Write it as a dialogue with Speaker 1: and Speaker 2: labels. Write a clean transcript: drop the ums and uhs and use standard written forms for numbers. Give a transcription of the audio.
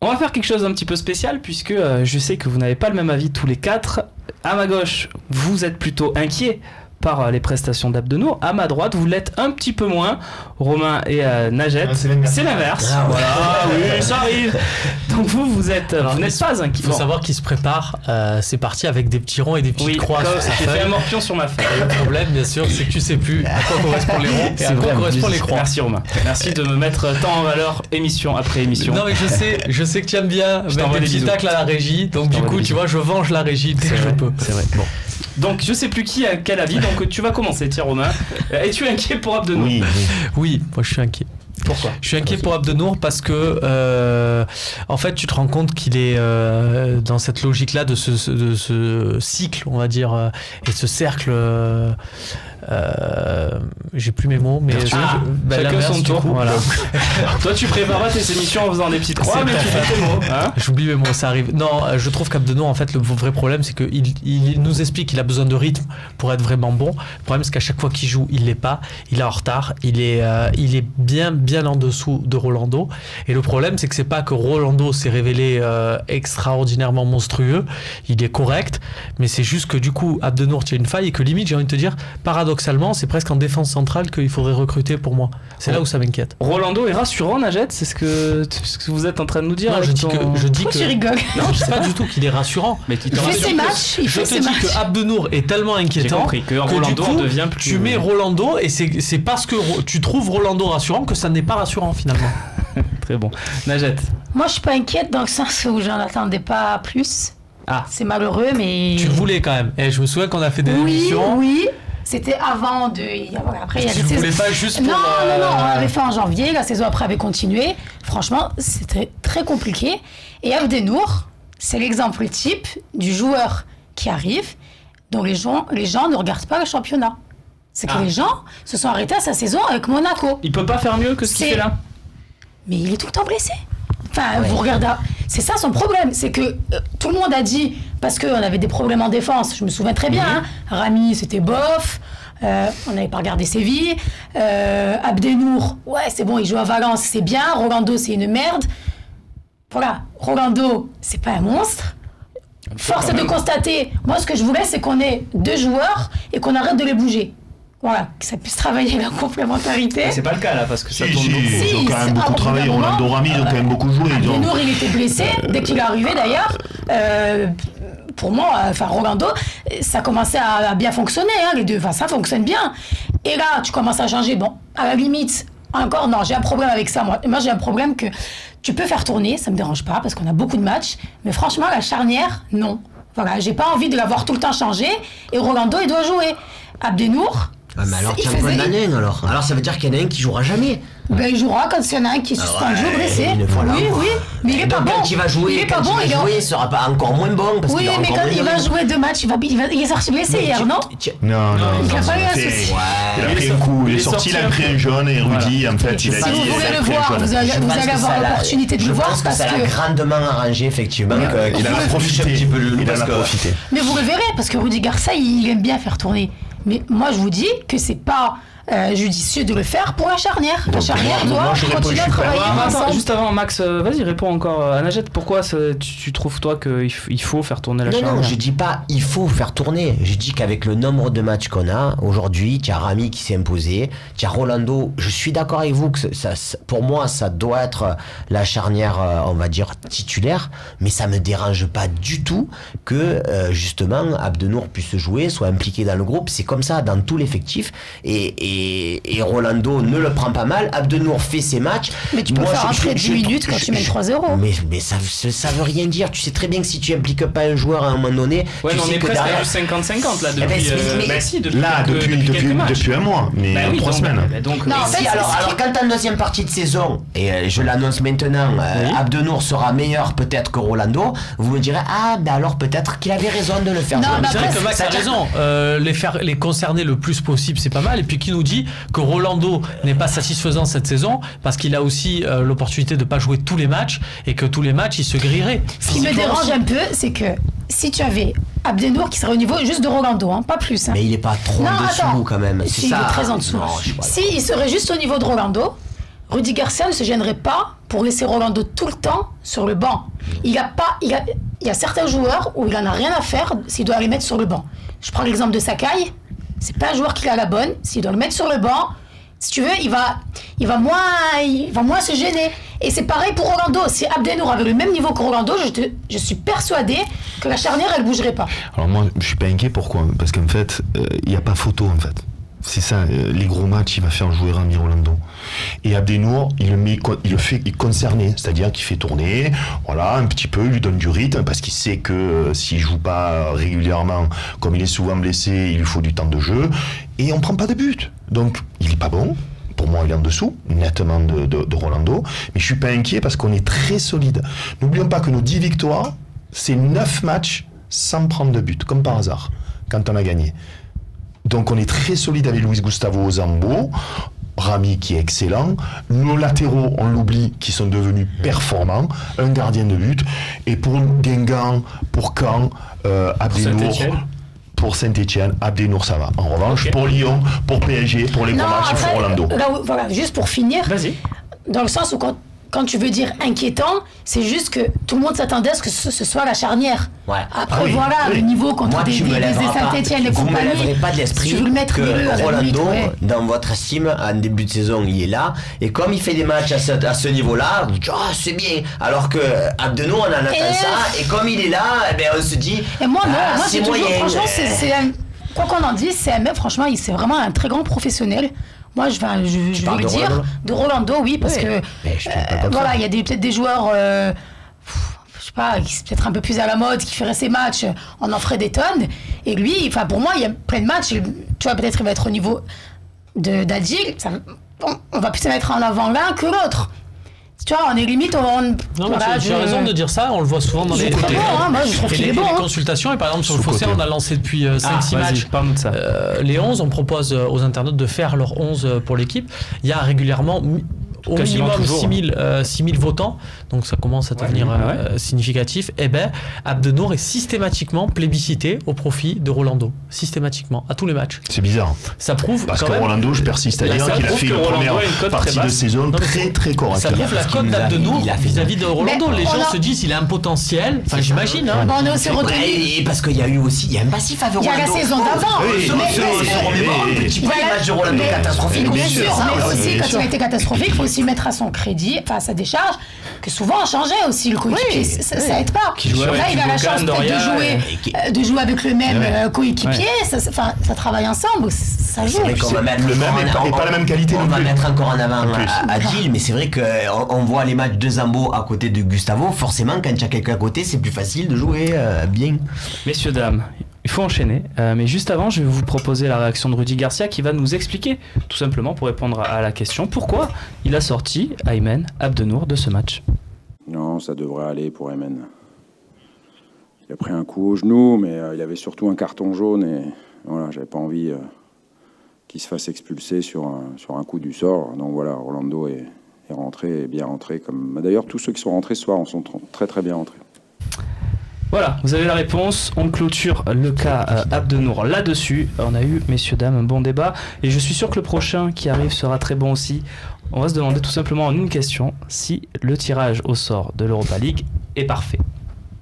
Speaker 1: va faire quelque chose d'un petit peu spécial puisque je sais que vous n'avez pas le même avis tous les quatre. À ma gauche, vous êtes plutôt inquiets par les prestations d'Abdenour. À ma droite, vous l'êtes un petit peu moins. Romain et Najet, c'est l'inverse. Voilà, oui, ça arrive. Donc vous n'êtes pas inquiets.
Speaker 2: Il faut savoir qu'il se prépare. C'est parti avec des petits ronds et des petites croix sur sa feuille.
Speaker 1: J'ai fait un morpion sur ma feuille.
Speaker 2: Le problème, bien sûr, c'est que tu sais plus à quoi correspondent les ronds et à quoi correspondent les croix.
Speaker 1: Merci Romain. Merci de me mettre tant en valeur émission après émission.
Speaker 2: Non mais je sais que tu aimes bien mettre des petits tacles à la régie. Donc du coup, tu vois, je venge la régie dès que je peux.
Speaker 1: C'est vrai. Bon. Donc je sais plus qui a quel avis, donc tu vas commencer, tiens Romain. Es-tu inquiet pour Abdenour ?
Speaker 2: Oui, moi je suis inquiet.
Speaker 1: Pourquoi ?
Speaker 2: Je suis inquiet pour Abdenour parce que en fait tu te rends compte qu'il est dans cette logique-là de ce cycle, on va dire, et ce cercle. J'ai plus mes mots, mais
Speaker 1: chacun son tour. Voilà. Toi, tu prépares pas tes émissions en faisant des petites croix, mais tu fais tes mots. Hein,
Speaker 2: j'oublie mes mots, ça arrive. Non, je trouve qu'Abdenour, en fait, le vrai problème, c'est qu'il nous explique qu'il a besoin de rythme pour être vraiment bon. Le problème, c'est qu'à chaque fois qu'il joue, il l'est pas. Il est en retard. Il est bien en dessous de Rolando. Et le problème, c'est que c'est pas que Rolando s'est révélé extraordinairement monstrueux. Il est correct, mais c'est juste que du coup, Abdenour tient une faille et que limite, j'ai envie de te dire, paradoxalement, c'est presque en défense centrale qu'il faudrait recruter pour moi. C'est là où ça m'inquiète.
Speaker 1: Rolando est rassurant, Najet, c'est ce que vous êtes en train de nous dire.
Speaker 2: Non, je dis que
Speaker 3: tu rigoles.
Speaker 2: Non, je sais pas du tout qu'il est rassurant.
Speaker 1: Mais
Speaker 3: il fait ses matchs.
Speaker 2: Je te dis que Abdenour est tellement inquiétant
Speaker 1: que Rolando
Speaker 2: du coup,
Speaker 1: devient plus.
Speaker 2: Tu mets Rolando et c'est parce que tu trouves Rolando rassurant que ça n'est pas rassurant finalement.
Speaker 1: Très bon. Najet.
Speaker 3: Moi, je suis pas inquiète dans le sens où j'en attendais pas plus.
Speaker 1: Ah.
Speaker 3: C'est malheureux, mais.
Speaker 2: Tu le voulais quand même. Et je me souviens qu'on a fait des émissions.
Speaker 3: Oui. C'était avant de. Après, il y a
Speaker 2: des saisons. Tu voulais pas juste pour.
Speaker 3: Non, on avait fait en janvier. La saison après avait continué. Franchement, c'était très compliqué. Et Abdenour, c'est l'exemple type du joueur qui arrive, dont les gens ne regardent pas le championnat. C'est que les gens se sont arrêtés à sa saison avec Monaco.
Speaker 1: Il peut pas faire mieux que ce qu'il fait là.
Speaker 3: Mais il est tout le temps blessé. Enfin, vous regardez. C'est ça son problème. C'est que tout le monde a dit, parce qu'on avait des problèmes en défense, je me souviens très bien, hein, Rami, c'était bof. On n'avait pas regardé Séville. Abdenour, ouais, c'est bon, il joue à Valence, c'est bien. Rolando, c'est une merde. Voilà, Rolando, c'est pas un monstre. Force est de constater, moi, ce que je voulais, c'est qu'on ait 2 joueurs et qu'on arrête de les bouger. Voilà, que ça puisse travailler la complémentarité.
Speaker 1: Mais c'est pas le cas là, parce que ça tourne beaucoup.
Speaker 4: Ils ont quand même beaucoup travaillé. Rolando Rami, ils ont quand même beaucoup joué.
Speaker 3: Abdenour, il était blessé dès qu'il est arrivé d'ailleurs. Pour moi, Rolando, ça commençait à bien fonctionner, hein, les deux. Enfin, ça fonctionne bien. Et là, tu commences à changer. Bon, à la limite, encore, non, j'ai un problème avec ça. Moi, j'ai un problème que tu peux faire tourner, ça me dérange pas, parce qu'on a beaucoup de matchs. Mais franchement, la charnière, non. Voilà, j'ai pas envie de l'avoir tout le temps changé. Et Rolando, il doit jouer. Abdenour.
Speaker 5: Ah, mais alors, tiens, pas d'année, alors. Alors, ça veut dire qu'il y en a un qui jouera jamais.
Speaker 3: Ben, il jouera quand il y en a un qui est suspendu ou blessé. Oui, mais il est pas bon.
Speaker 5: Quand il va jouer, il sera pas encore moins bon. Parce
Speaker 3: oui, mais quand il va jouer 2 matchs, il est sorti blessé hier, non ?
Speaker 4: Non.
Speaker 3: Il n'a pas eu un souci.
Speaker 4: Il a pris un coup, il est sorti, il a pris un jaune et Rudy, en fait, il a dit.
Speaker 3: Si vous voulez le voir, vous allez avoir l'opportunité de le voir parce que.
Speaker 5: Ça l'a grandement arrangé, effectivement.
Speaker 4: Il en a profité.
Speaker 3: Mais vous le verrez, parce que Rudy Garcia, il aime bien faire tourner. Mais moi, je vous dis que c'est pas judicieux de le faire pour la charnière. La charnière doit continuer à travailler ensemble.
Speaker 1: Juste avant, Max, vas-y, réponds encore à Najet. Pourquoi tu trouves, toi, qu'il faut faire tourner la charnière ?
Speaker 5: Non, je dis pas il faut faire tourner. Je dis qu'avec le nombre de matchs qu'on a, aujourd'hui, tu as Rami qui s'est imposé, tu as Rolando. Je suis d'accord avec vous que pour moi, ça doit être la charnière, on va dire, titulaire, mais ça me dérange pas du tout que, justement, Abdenour puisse jouer, soit impliqué dans le groupe. C'est comme ça, dans tout l'effectif. Et Rolando ne le prend pas mal. Abdenour fait ses matchs.
Speaker 3: Mais tu peux faire rentrer 10 minutes quand tu mets 3-0.
Speaker 5: Mais ça veut rien dire. Tu sais très bien que si tu impliques pas un joueur à un moment donné.
Speaker 1: Ouais, mais on est presque à 50-50 là
Speaker 4: depuis un mois, mais 3 semaines.
Speaker 5: Alors quand t'as la deuxième partie de saison, et je l'annonce maintenant, Abdenour sera meilleur peut-être que Rolando, vous me direz alors peut-être qu'il avait raison de le faire.
Speaker 2: C'est vrai que Max a raison. Les concerner le plus possible, c'est pas mal. Et puis qui nous dit que Rolando n'est pas satisfaisant cette saison parce qu'il a aussi l'opportunité de pas jouer tous les matchs et que tous les matchs il se grillerait.
Speaker 3: Ce qui me dérange un peu, c'est que si tu avais Abdenour qui serait au niveau juste de Rolando, pas plus.
Speaker 5: Mais il est pas trop en dessous quand même.
Speaker 3: Si, il est très en dessous. Si il serait juste au niveau de Rolando, Rudy Garcia ne se gênerait pas pour laisser Rolando tout le temps sur le banc. Il y a certains joueurs où il en a rien à faire s'il doit les mettre sur le banc. Je prends l'exemple de Sakai. C'est pas un joueur qui a la bonne. S'il doit le mettre sur le banc, si tu veux, il va moins se gêner. Et c'est pareil pour Rolando. Si Abdenour avait le même niveau que Rolando, je suis persuadé que la charnière, elle bougerait pas.
Speaker 4: Alors moi, je suis pas inquiet. Pourquoi ? Parce qu'en fait, il n'y a pas photo en fait. C'est ça, les gros matchs, il va faire jouer Rami Rolando. Et Abdenour, il le fait concerné, c'est-à-dire qu'il fait tourner, voilà, un petit peu, il lui donne du rythme, parce qu'il sait que s'il joue pas régulièrement, comme il est souvent blessé, il lui faut du temps de jeu, et on prend pas de but. Donc, il est pas bon. Pour moi, il est en dessous, nettement de Rolando, mais je suis pas inquiet parce qu'on est très solide. N'oublions pas que nos 10 victoires, c'est 9 matchs sans prendre de but, comme par hasard, quand on a gagné. Donc on est très solide avec Luis Gustavo Zambo, Rami qui est excellent, nos latéraux, on l'oublie, qui sont devenus performants, un gardien de but, et pour Guingamp, pour Caen, Abdenour, pour Saint-Etienne, Abdenour ça va. En revanche, pour Lyon, pour PSG, pour les gros matchs, pour Orlando.
Speaker 3: Voilà, juste pour finir, dans le sens où quand tu veux dire inquiétant, c'est juste que tout le monde s'attendait à ce que ce soit la charnière.
Speaker 5: Ouais.
Speaker 3: Après, le niveau contre des Saint-Etienne et compagnie.
Speaker 5: Vous ne me pas de l'esprit que Rolando, dans votre estime, en début de saison, il est là. Et comme il fait des matchs à ce niveau-là, vous dites, c'est bien. Alors que Abdenour, on en attend ça. Et comme il est là, on se dit,
Speaker 3: et moi, c'est moyen. Franchement, quoi qu'on en dise, CMF, franchement, c'est vraiment un très grand professionnel. Moi, je vais le dire, de Rolando, oui, parce que voilà, il y a peut-être des joueurs, je sais pas, qui sont peut-être un peu plus à la mode, qui feraient ses matchs, on en ferait des tonnes. Et lui, enfin, pour moi, il y a plein de matchs. Tu vois, peut-être il va être au niveau d'Adil. On va plus se mettre en avant l'un que l'autre. Tu vois, on est limite,
Speaker 2: Non, voilà, tu as raison de dire ça, on le voit souvent dans les consultations, et par exemple sur le Fossé, on a lancé depuis 5-6 matchs les 11, on propose aux internautes de faire leurs 11 pour l'équipe. Il y a régulièrement au minimum 6000 votants, donc ça commence à devenir significatif. Et Abdenour est systématiquement plébiscité au profit de Rolando, systématiquement, à tous les matchs.
Speaker 4: C'est bizarre.
Speaker 2: Ça prouve
Speaker 4: parce que Rolando, je persiste à dire qu'il a fait une première partie de saison très correcte.
Speaker 2: Ça prouve la cote d'Abdenour vis-à-vis de Rolando. Les gens se disent il a un potentiel, enfin j'imagine.
Speaker 3: On est aussi retenu.
Speaker 5: Parce qu'il y a eu aussi, il y a un passif avec Rolando.
Speaker 3: Il y a la saison d'avant.
Speaker 5: Un petit peu l'image de Rolando catastrophique.
Speaker 3: Bien sûr, mais aussi quand il a été catastrophique, il faut aussi mettre à son crédit, enfin à sa décharge, que souvent on changeait aussi le coéquipier. Ça aide pas. Là, il a la chance peut-être de jouer avec le même coéquipier. Ça travaille ensemble, ça joue.
Speaker 4: Le même et pas la même qualité.
Speaker 5: On va mettre encore en avant Adil, mais c'est vrai qu'on voit les matchs de Zambo à côté de Gustavo. Forcément, quand il y a quelqu'un à côté, c'est plus facile de jouer bien.
Speaker 1: Messieurs, dames, il faut enchaîner, mais juste avant, je vais vous proposer la réaction de Rudy Garcia qui va nous expliquer, tout simplement pour répondre à la question, pourquoi il a sorti Aymen Abdenour de ce match.
Speaker 6: Non, ça devrait aller pour Aymen. Il a pris un coup au genou, mais il avait surtout un carton jaune et voilà, j'avais pas envie qu'il se fasse expulser sur un coup du sort. Donc voilà, Rolando est rentré, bien rentré. D'ailleurs, tous ceux qui sont rentrés ce soir en sont très bien rentrés.
Speaker 1: Voilà, vous avez la réponse. On clôture le cas Abdenour là-dessus. On a eu, messieurs, dames, un bon débat. Et je suis sûr que le prochain qui arrive sera très bon aussi. On va se demander tout simplement en une question si le tirage au sort de l'Europa League est parfait.